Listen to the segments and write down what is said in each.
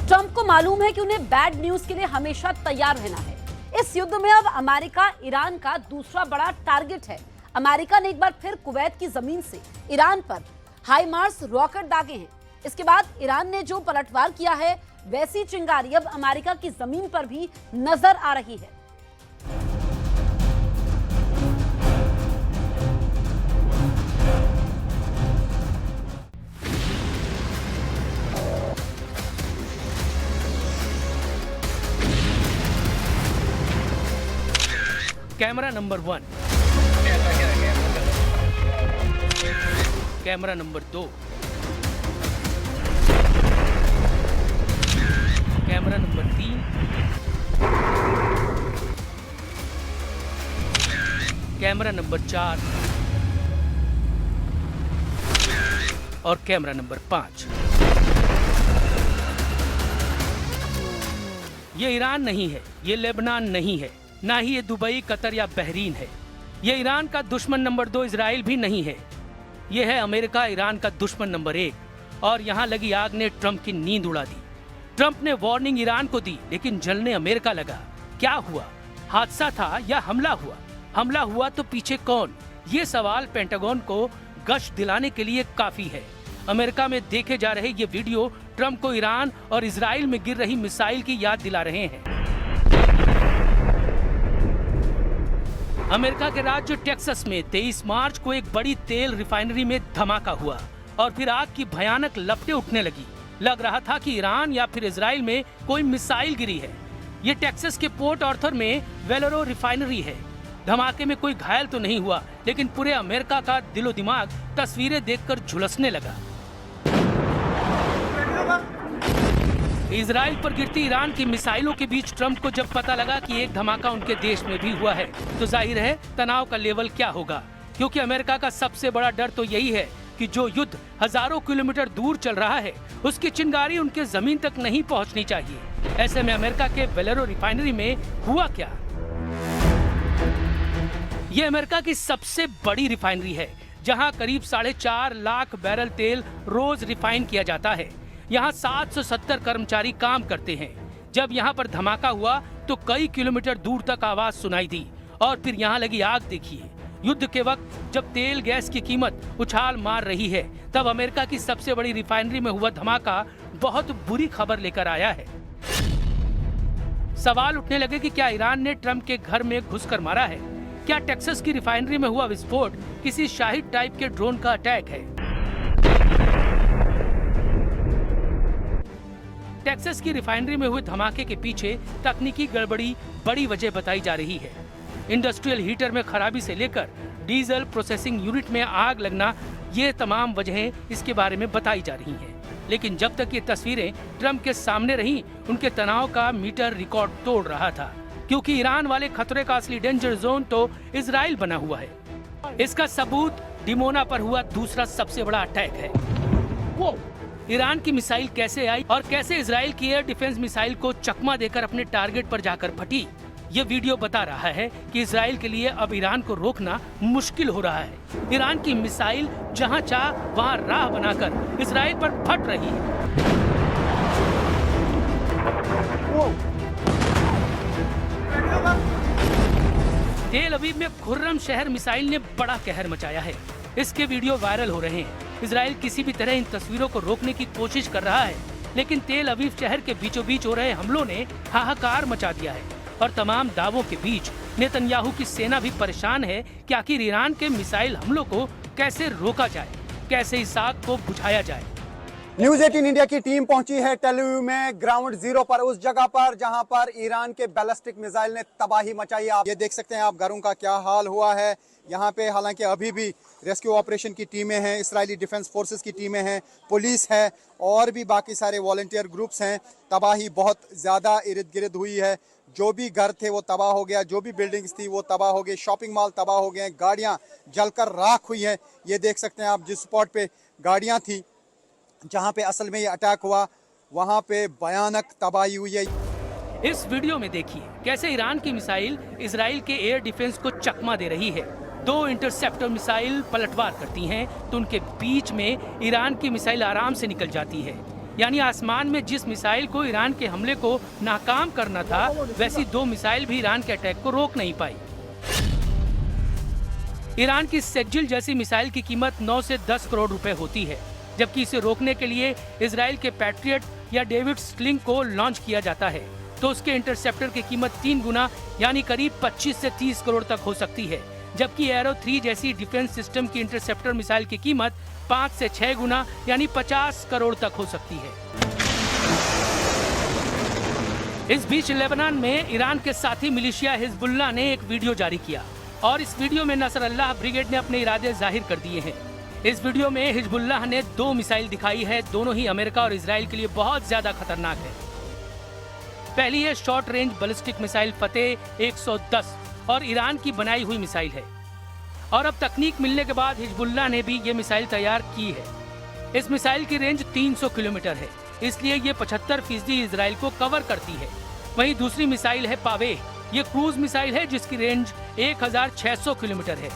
Trump को मालूम है कि उन्हें बैड न्यूज के लिए हमेशा तैयार रहना है। इस युद्ध में अब अमेरिका ईरान का दूसरा बड़ा टारगेट है। अमेरिका ने एक बार फिर कुवैत की जमीन से ईरान पर हाइमार्स रॉकेट दागे हैं। इसके बाद ईरान ने जो पलटवार किया है, वैसी चिंगारी अब अमेरिका की जमीन पर भी नजर आ रही है। Camera number 1, camera number 2, camera number 3, camera number 4 और कैमरा नंबर 5। ये ईरान नहीं है, ये लेबनान नहीं है, ना ही ये दुबई, कतर या बहरीन है। ये ईरान का दुश्मन नंबर 2 इजराइल भी नहीं है। ये है अमेरिका, ईरान का दुश्मन नंबर 1। और यहाँ लगी आग ने ट्रंप की नींद उड़ा दी। ट्रंप ने वार्निंग ईरान को दी, लेकिन जलने अमेरिका लगा। क्या हुआ? हादसा था या हमला हुआ? हमला हुआ तो पीछे कौन? ये सवाल पेंटागन को गश्त दिलाने के लिए काफी है। अमेरिका में देखे जा रहे ये वीडियो ट्रंप को ईरान और इजराइल में गिर रही मिसाइल की याद दिला रहे हैं। अमेरिका के राज्य टेक्सास में 23 मार्च को एक बड़ी तेल रिफाइनरी में धमाका हुआ और फिर आग की भयानक लपटें उठने लगी। लग रहा था कि ईरान या फिर इजराइल में कोई मिसाइल गिरी है। ये टेक्सास के पोर्ट ऑर्थर में वेलोरो रिफाइनरी है। धमाके में कोई घायल तो नहीं हुआ, लेकिन पूरे अमेरिका का दिलो दिमाग तस्वीरें देखकर झुलसने लगा। इजराइल पर गिरती ईरान की मिसाइलों के बीच ट्रंप को जब पता लगा कि एक धमाका उनके देश में भी हुआ है, तो जाहिर है तनाव का लेवल क्या होगा। क्योंकि अमेरिका का सबसे बड़ा डर तो यही है कि जो युद्ध हजारों किलोमीटर दूर चल रहा है, उसकी चिंगारी उनके जमीन तक नहीं पहुंचनी चाहिए। ऐसे में अमेरिका के वेलेरो रिफाइनरी में हुआ क्या? ये अमेरिका की सबसे बड़ी रिफाइनरी है, जहां करीब 4.5 लाख बैरल तेल रोज रिफाइन किया जाता है। यहाँ 770 कर्मचारी काम करते हैं। जब यहाँ पर धमाका हुआ तो कई किलोमीटर दूर तक आवाज सुनाई दी। और फिर यहाँ लगी आग देखिए। युद्ध के वक्त जब तेल गैस की कीमत उछाल मार रही है, तब अमेरिका की सबसे बड़ी रिफाइनरी में हुआ धमाका बहुत बुरी खबर लेकर आया है। सवाल उठने लगे कि क्या ईरान ने ट्रंप के घर में घुसकर मारा है? क्या टेक्सास की रिफाइनरी में हुआ विस्फोट किसी शाहिद टाइप के ड्रोन का अटैक है? टेक्सास की रिफाइनरी में हुए धमाके के पीछे तकनीकी गड़बड़ी बड़ी वजह बताई जा रही है। इंडस्ट्रियल हीटर में खराबी से लेकर डीजल प्रोसेसिंग यूनिट में आग लगना, ये तमाम वजहें इसके बारे में बताई जा रही हैं। लेकिन जब तक ये तस्वीरें ट्रंप के सामने रहीं, उनके तनाव का मीटर रिकॉर्ड तोड़ रहा था। क्योंकि ईरान वाले खतरे का असली डेंजर जोन तो इजराइल बना हुआ है। इसका सबूत डिमोना पर हुआ दूसरा सबसे बड़ा अटैक है। वो ईरान की मिसाइल कैसे आई और कैसे इजराइल की एयर डिफेंस मिसाइल को चकमा देकर अपने टारगेट पर जाकर फटी। ये वीडियो बता रहा है कि इजराइल के लिए अब ईरान को रोकना मुश्किल हो रहा है। ईरान की मिसाइल जहां चाह वहां राह बनाकर इजराइल पर फट रही है। तेल अवीव में खुर्रम शहर मिसाइल ने बड़ा कहर मचाया है। इसके वीडियो वायरल हो रहे हैं। इजराइल किसी भी तरह इन तस्वीरों को रोकने की कोशिश कर रहा है, लेकिन तेल अवीव शहर के बीचों बीच हो रहे हमलों ने हाहाकार मचा दिया है। और तमाम दावों के बीच नेतन्याहू की सेना भी परेशान है कि आखिर ईरान के मिसाइल हमलों को कैसे रोका जाए, कैसे इस आग को बुझाया जाए। न्यूज 18 इंडिया की टीम पहुंची है टेल अवीव में ग्राउंड जीरो पर, उस जगह पर जहां पर ईरान के बैलिस्टिक मिसाइल ने तबाही मचाई। आप ये देख सकते हैं आप घरों का क्या हाल हुआ है यहाँ पे। हालांकि अभी भी रेस्क्यू ऑपरेशन की टीमें हैं, इजरायली डिफेंस फोर्सेस की टीमें हैं, पुलिस है और भी बाकी सारे वॉलंटियर ग्रुप्स हैं। तबाही बहुत ज़्यादा इर्द गिर्द हुई है। जो भी घर थे वो तबाह हो गया, जो भी बिल्डिंग्स थी वो तबाह हो गई, शॉपिंग मॉल तबाह हो गए, गाड़ियाँ जलकर राख हुई हैं। ये देख सकते हैं आप जिस स्पॉट पे गाड़ियाँ थी जहाँ पे असल में ये अटैक हुआ, वहाँ पे भयानक तबाही हुई है। इस वीडियो में देखिए कैसे ईरान की मिसाइल इजराइल के एयर डिफेंस को चकमा दे रही है। 2 इंटरसेप्टर मिसाइल पलटवार करती हैं तो उनके बीच में ईरान की मिसाइल आराम से निकल जाती है। यानी आसमान में जिस मिसाइल को ईरान के हमले को नाकाम करना था, वैसी 2 मिसाइल भी ईरान के अटैक को रोक नहीं पाई। ईरान की सेज्जिल जैसी मिसाइल की कीमत 9 से 10 करोड़ रुपए होती है, जबकि इसे रोकने के लिए इजराइल के पैट्रियट या डेविड स्लिंग को लॉन्च किया जाता है तो उसके इंटरसेप्टर की कीमत 3 गुना यानी करीब 25 से 30 करोड़ तक हो सकती है, जबकि एरो 3 जैसी डिफेंस सिस्टम की इंटरसेप्टर मिसाइल की कीमत 5 से 6 गुना यानी 50 करोड़ तक हो सकती है। इस बीच लेबनान में ईरान के साथी मिलिशिया हिजबुल्लाह ने एक वीडियो जारी किया और इस वीडियो में नसरअल्लाह ब्रिगेड ने अपने इरादे जाहिर कर दिए हैं। इस वीडियो में हिजबुल्लाह ने 2 मिसाइल दिखाई है, दोनों ही अमेरिका और इजराइल के लिए बहुत ज्यादा खतरनाक है। पहली है शॉर्ट रेंज बैलिस्टिक मिसाइल फतेह 110 और ईरान की बनाई हुई मिसाइल है और अब तकनीक मिलने के बाद हिजबुल्लाह ने भी ये मिसाइल तैयार की है। इस मिसाइल की रेंज 300 किलोमीटर है, इसलिए ये 75% इजराइल को कवर करती है। वहीं दूसरी मिसाइल है पावेह, ये क्रूज मिसाइल है जिसकी रेंज 1600 किलोमीटर है।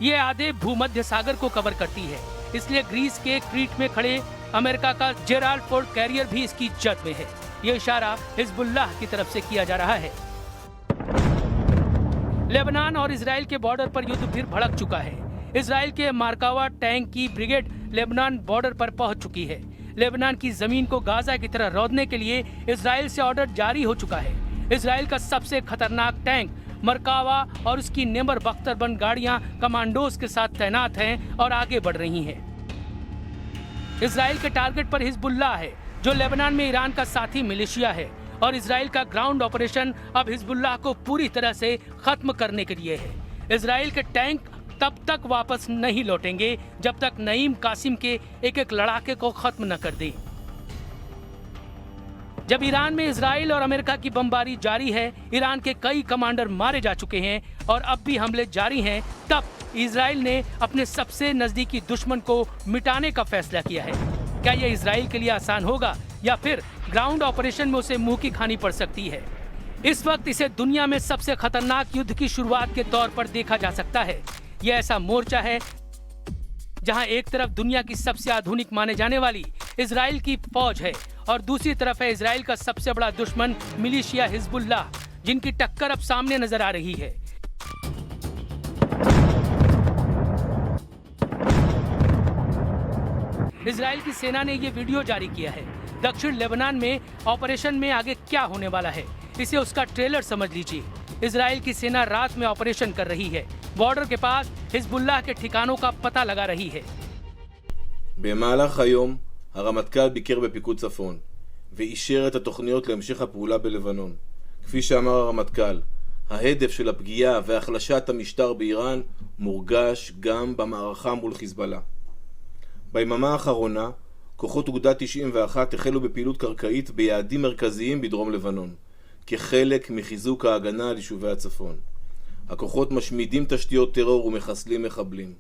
ये आधे भूमध्य सागर को कवर करती है, इसलिए ग्रीस के क्रीट में खड़े अमेरिका का जेराल्ड फोर्ड कैरियर भी इसकी जद में है। ये इशारा हिजबुल्लाह की तरफ से किया जा रहा है। लेबनान और इजराइल के बॉर्डर पर युद्ध फिर भड़क चुका है। इजराइल के मार्कावा टैंक की ब्रिगेड लेबनान बॉर्डर पर पहुंच चुकी है। लेबनान की जमीन को गाजा की तरह रौंदने के लिए इजराइल से ऑर्डर जारी हो चुका है। इजराइल का सबसे खतरनाक टैंक मरकावा और उसकी नेमर बख्तरबंद गाड़ियां कमांडोज के साथ तैनात हैं और आगे बढ़ रही हैं। इजराइल के टारगेट पर हिजबुल्लाह है, जो लेबनान में ईरान का साथी मिलिशिया है, और इजराइल का ग्राउंड ऑपरेशन अब हिजबुल्लाह को पूरी तरह से खत्म करने के लिए है। इजराइल के टैंक तब तक वापस नहीं लौटेंगे जब तक नईम कासिम के एक लड़ाके को खत्म न कर दे। जब ईरान में इजराइल और अमेरिका की बमबारी जारी है, ईरान के कई कमांडर मारे जा चुके हैं और अब भी हमले जारी हैं, तब इजराइल ने अपने सबसे नजदीकी दुश्मन को मिटाने का फैसला किया है। क्या यह इजराइल के लिए आसान होगा या फिर ग्राउंड ऑपरेशन में उसे मुंह की खानी पड़ सकती है? इस वक्त इसे दुनिया में सबसे खतरनाक युद्ध की शुरुआत के तौर पर देखा जा सकता है। यह ऐसा मोर्चा है जहां एक तरफ दुनिया की सबसे आधुनिक माने जाने वाली इजराइल की फौज है और दूसरी तरफ है इजराइल का सबसे बड़ा दुश्मन मिलिशिया हिजबुल्लाह, जिनकी टक्कर अब सामने नजर आ रही है। इजराइल की सेना ने यह वीडियो जारी किया है। दक्षिण लेबनान में ऑपरेशन में आगे क्या होने वाला है, इसे उसका ट्रेलर समझ लीजिए। इजराइल की सेना रात में ऑपरेशन कर रही है, बॉर्डर के पास हिजबुल्लाह के ठिकानों का पता लगा रही है। במהלך היום הרמטכ"ל ביקר בפיקוד צפון ואישר את התוכניות להמשך הפעולה בלבנון. כפי שאמר הרמטכ"ל, ההדף של הפגיעה והחלשת המשטר באיראן מורגש גם במערכה מול חיזבאללה. ביממה האחרונה כוחות אוגדה 91 החלו בפעילות קרקעית ביעדים מרכזיים בדרום לבנון, כחלק מחיזוק ההגנה על יישובי הצפון. הכוחות משמידים תשתיות טרור ומחסלים מחבלים.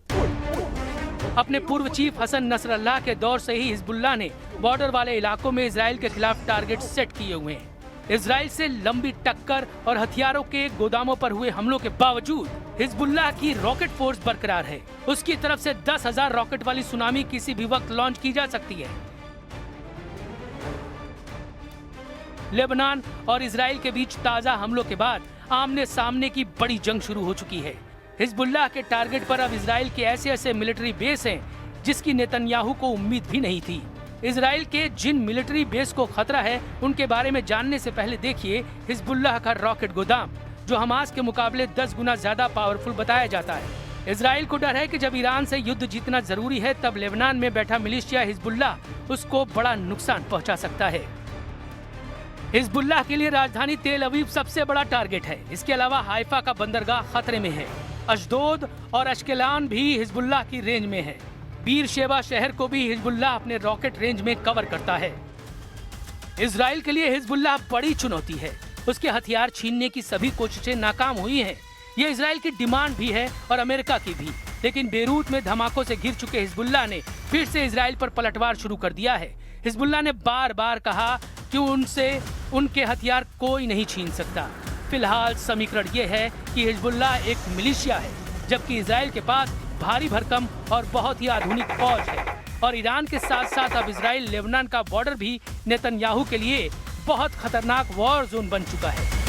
अपने पूर्व चीफ हसन नसरल्लाह के दौर से ही हिजबुल्लाह ने बॉर्डर वाले इलाकों में इजराइल के खिलाफ टारगेट सेट किए हुए हैं। इजराइल से लंबी टक्कर और हथियारों के गोदामों पर हुए हमलों के बावजूद हिजबुल्लाह की रॉकेट फोर्स बरकरार है। उसकी तरफ से 10,000 रॉकेट वाली सुनामी किसी भी वक्त लॉन्च की जा सकती है। लेबनान और इजराइल के बीच ताजा हमलों के बाद आमने सामने की बड़ी जंग शुरू हो चुकी है। हिजबुल्लाह के टारगेट पर अब इजराइल के ऐसे मिलिट्री बेस हैं जिसकी नेतन्याहू को उम्मीद भी नहीं थी। इजराइल के जिन मिलिट्री बेस को खतरा है उनके बारे में जानने से पहले देखिए हिजबुल्लाह का रॉकेट गोदाम, जो हमास के मुकाबले 10 गुना ज्यादा पावरफुल बताया जाता है। इजराइल को डर है कि जब ईरान से युद्ध जीतना जरूरी है, तब लेबनान में बैठा मिलिशिया हिजबुल्लाह उसको बड़ा नुकसान पहुंचा सकता है। हिजबुल्लाह के लिए राजधानी तेल अवीव सबसे बड़ा टारगेट है। इसके अलावा हाइफा का बंदरगाह खतरे में है। अशदोद और अश्केलान भी हिजबुल्लाह की रेंज में है। बीर शेबा शहर को भी हिजबुल्लाह अपने रॉकेट रेंज में कवर करता है। इजराइल के लिए हिजबुल्लाह बड़ी चुनौती है। उसके हथियार छीनने की सभी कोशिशें नाकाम हुई हैं। ये इजराइल की डिमांड भी है और अमेरिका की भी। लेकिन बेरूत में धमाकों से घिर चुके हिजबुल्लाह ने फिर से इजराइल पर पलटवार शुरू कर दिया है। हिजबुल्लाह ने बार बार कहा कि उनसे उनके हथियार कोई नहीं छीन सकता। फिलहाल समीकरण ये है कि हिजबुल्लाह एक मिलिशिया है, जबकि इजराइल के पास भारी भरकम और बहुत ही आधुनिक फौज है। और ईरान के साथ साथ अब इजराइल लेबनान का बॉर्डर भी नेतन्याहू के लिए बहुत खतरनाक वॉर जोन बन चुका है।